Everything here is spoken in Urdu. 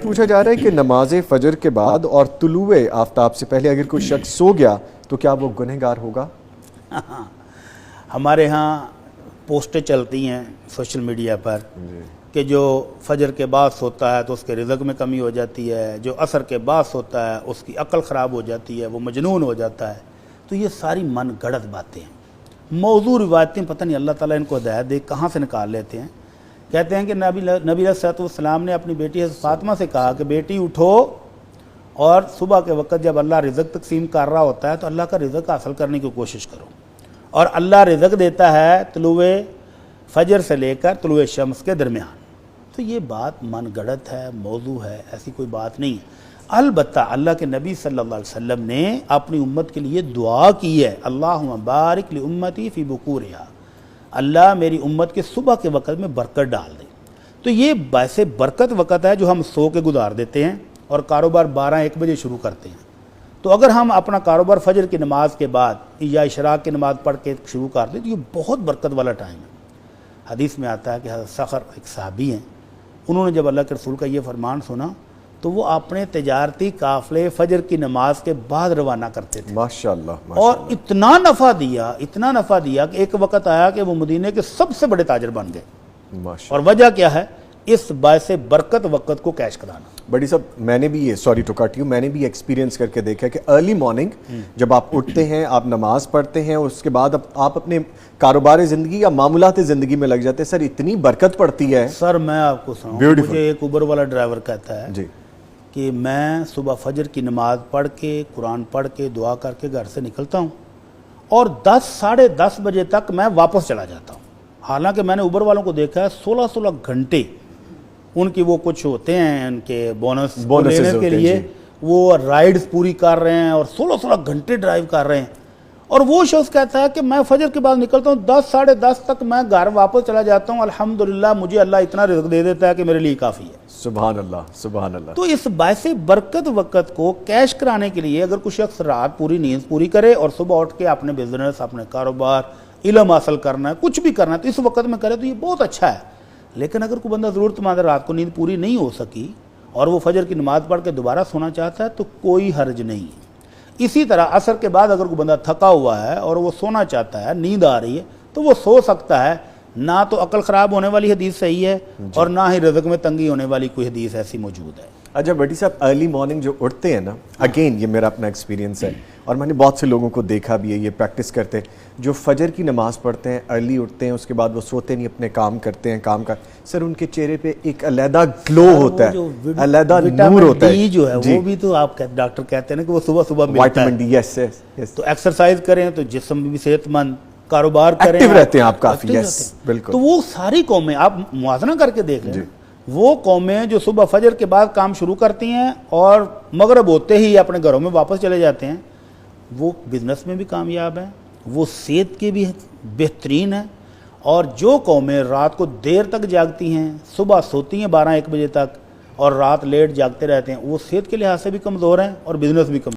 پوچھا جا رہا ہے کہ نماز فجر کے بعد اور طلوع آفتاب سے پہلے اگر کوئی شخص سو گیا تو کیا وہ گنہگار ہوگا؟ ہمارے ہاں پوسٹیں چلتی ہیں سوشل میڈیا پر کہ جو فجر کے بعد سوتا ہے تو اس کے رزق میں کمی ہو جاتی ہے، جو عصر کے بعد سوتا ہے اس کی عقل خراب ہو جاتی ہے، وہ مجنون ہو جاتا ہے۔ تو یہ ساری من گڑت باتیں ہیں، موضوع روایتیں پتہ نہیں اللہ تعالیٰ ان کو ہدایت دے کہاں سے نکال لیتے ہیں۔ کہتے ہیں کہ نبی علیہ السلام نے اپنی بیٹی حضرت فاطمہ سے کہا کہ بیٹی اٹھو، اور صبح کے وقت جب اللہ رزق تقسیم کر رہا ہوتا ہے تو اللہ کا رزق حاصل کرنے کی کوشش کرو، اور اللہ رزق دیتا ہے طلوع فجر سے لے کر طلوع شمس کے درمیان۔ تو یہ بات من گڑت ہے، موضوع ہے، ایسی کوئی بات نہیں ہے۔ البتہ اللہ کے نبی صلی اللہ علیہ وسلم نے اپنی امت کے لیے دعا کی ہے، اللہم بارک لامتی فی بکورہا، اللہ میری امت کے صبح کے وقت میں برکت ڈال دے۔ تو یہ باعث برکت وقت ہے جو ہم سو کے گزار دیتے ہیں اور کاروبار 12-1 بجے شروع کرتے ہیں۔ تو اگر ہم اپنا کاروبار فجر کی نماز کے بعد یا اشراق کی نماز پڑھ کے شروع کر دیں تو یہ بہت برکت والا ٹائم ہے۔ حدیث میں آتا ہے کہ حضرت صخر ایک صحابی ہیں، انہوں نے جب اللہ کے رسول کا یہ فرمان سنا تو وہ اپنے تجارتی قافلے فجر کی نماز کے بعد روانہ کرتے تھے، ماشاءاللہ، اور اتنا نفع دیا کہ ایک وقت آیا کہ وہ مدینے کے سب سے بڑے تاجر بن گئے۔ اور وجہ کیا ہے؟ اس باعث برکت وقت کو کیش کرانا۔ بڑی صاحب، میں نے بھی یہ سوری ٹو کٹ یو، میں نے بھی ایکسپیرینس کر کے دیکھا کہ ارلی مارننگ جب آپ اٹھتے ہیں، آپ نماز پڑھتے ہیں، اس کے بعد آپ اپنے کاروبار زندگی یا معاملات زندگی میں لگ جاتے ہیں، سر اتنی برکت پڑتی ہے۔ سر میں آپ کو سناؤں، مجھے ایک اوبر والا ڈرائیور کہتا ہے جی کہ میں صبح فجر کی نماز پڑھ کے قرآن پڑھ کے دعا کر کے گھر سے نکلتا ہوں اور 10-10:30 بجے تک میں واپس چلا جاتا ہوں۔ حالانکہ میں نے اوبر والوں کو دیکھا ہے 16 گھنٹے ان کی وہ کچھ ہوتے ہیں ان کے بونس لینے کے لیے، وہ رائڈز پوری کر رہے ہیں اور 16 گھنٹے ڈرائیو کر رہے ہیں، اور وہ شخص کہتا ہے کہ میں فجر کے بعد نکلتا ہوں 10-10:30 تک میں گھر واپس چلا جاتا ہوں، الحمدللہ مجھے اللہ اتنا رزق دے دیتا ہے کہ میرے لیے کافی ہے۔ سبحان اللہ، سبحان اللہ۔ تو اس باعث برکت وقت کو کیش کرانے کے لیے اگر کوئی شخص رات پوری نیند پوری کرے اور صبح اٹھ کے اپنے بزنس، اپنے کاروبار، علم حاصل کرنا ہے، کچھ بھی کرنا ہے تو اس وقت میں کرے تو یہ بہت اچھا ہے۔ لیکن اگر کوئی بندہ ضرورت مند رات کو نیند پوری نہیں ہو سکی اور وہ فجر کی نماز پڑھ کے دوبارہ سونا چاہتا ہے تو کوئی حرج نہیں ہے۔ اسی طرح عصر کے بعد اگر کوئی بندہ تھکا ہوا ہے اور وہ سونا چاہتا ہے، نیند آ رہی ہے تو وہ سو سکتا ہے، نہ تو عقل خراب ہونے والی حدیث صحیح ہے اور نہ ہی رزق میں تنگی ہونے والی کوئی حدیث ایسی موجود ہے۔ اچھا بٹی صاحب، ارلی مارننگ جو اٹھتے ہیں نا، اگین یہ میرا اپنا ایکسپیرینس ہے اور میں نے بہت سے لوگوں کو دیکھا بھی ہے یہ پریکٹس کرتے ہیں، جو فجر کی نماز پڑھتے ہیں، ارلی اٹھتے ہیں، اس کے بعد وہ سوتے نہیں، اپنے کام کرتے ہیں، سر ان کے چہرے پہ ایک علیحدہ گلو ہوتا ہے، علیحدہ نور ہوتا ہے جو ہے وہ بھی تو آپ ڈاکٹر کہتے ہیں نا کہ وہ صبح ملتا ہے۔ وائٹامن ڈی، یس یس۔ تو ایکسرسائز کریں تو جسم بھی صحت مند، کاروبار کریں، ایکٹیو رہتے ہیں آپ کافی، یس بالکل۔ تو وہ ساری قومیں آپ موازنہ کر کے دیکھ لیں، وہ قومیں جو صبح فجر کے بعد کام شروع کرتی ہیں اور مغرب ہوتے ہی اپنے گھروں میں واپس چلے جاتے ہیں، وہ بزنس میں بھی کامیاب ہیں، وہ صحت کے بھی بہترین ہیں، اور جو قومیں رات کو دیر تک جاگتی ہیں، صبح سوتی ہیں 12-1 بجے تک اور رات لیٹ جاگتے رہتے ہیں، وہ صحت کے لحاظ سے بھی کمزور ہیں اور بزنس بھی کمزور ہیں۔